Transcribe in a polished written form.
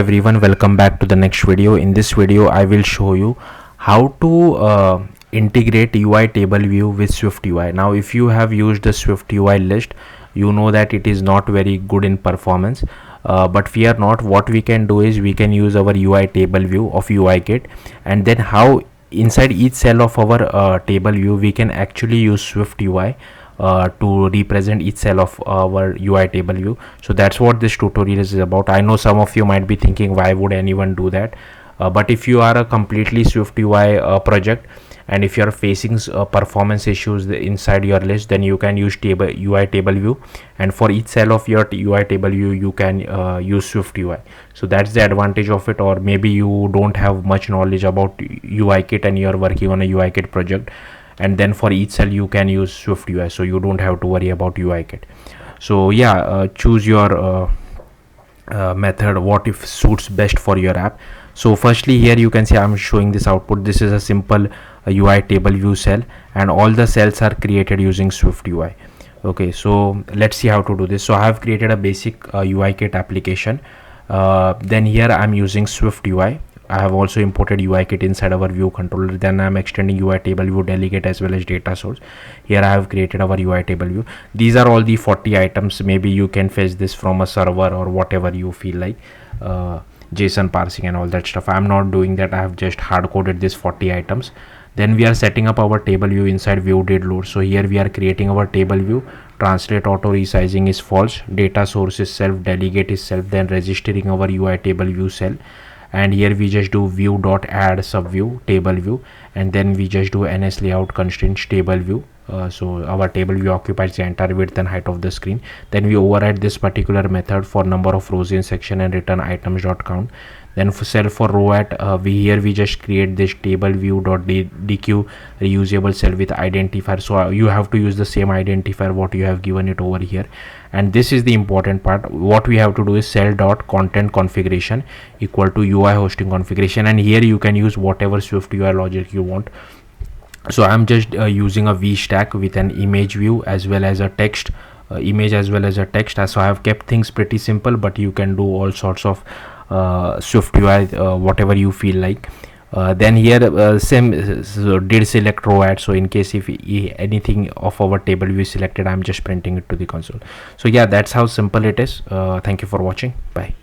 Everyone, welcome back to the next video. In this video I will show you how to integrate UI table view with SwiftUI. Now if you have used the SwiftUI list, you know that it is not very good in performance, but fear not. What we can do is we can use our UI table view of UIKit, and then how inside each cell of our table view we can actually use SwiftUI to represent each cell of our UI table view. So that's what this tutorial is about. I know some of you might be thinking, why would anyone do that? But if you are a completely SwiftUI project, and if you are facing performance issues inside your list, then you can use UI table view, and for each cell of your UI table view you can use SwiftUI. So that's the advantage of it. Or maybe you don't have much knowledge about UIKit and you are working on a UIKit project, and then for each cell you can use SwiftUI, so you don't have to worry about UIKit. So yeah, choose your method what if suits best for your app. So firstly, here you can see I'm showing this output. This is a simple UI table view cell, and all the cells are created using SwiftUI. Okay, so let's see how to do this. So I have created a basic UIKit application. Then here I'm using SwiftUI. I have also imported UIKit inside our view controller. Then I'm extending UI table view delegate as well as data source. Here I have created our UI table view. These are all the 40 items. Maybe you can fetch this from a server or whatever you feel like, JSON parsing and all that stuff. I'm not doing that. I have just hard coded this 40 items. Then we are setting up our table view inside view did load. So here we are creating our table view. Translate auto resizing is false, data source is self, delegate is self, then registering our UI table view cell. And here we just do view dot add subview table view, and then we just do ns layout constraints table view. So our table view occupies the entire width and height of the screen. Then we override this particular method for number of rows in section and return items dot count. Then for cell for row at we just create this table view dot dequeue reusable cell with identifier. So you have to use the same identifier what you have given it over here. And this is the important part. What we have to do is cell dot content configuration equal to UI hosting configuration, and here you can use whatever SwiftUI logic you want. So I'm just using a V stack with an image view as well as a text image as well as a text. So I have kept things pretty simple, but you can do all sorts of SwiftUI whatever you feel like. Then here same did select row at, so in case if anything of our table view is selected, I'm just printing it to the console. So yeah, that's how simple it is. Thank you for watching. Bye.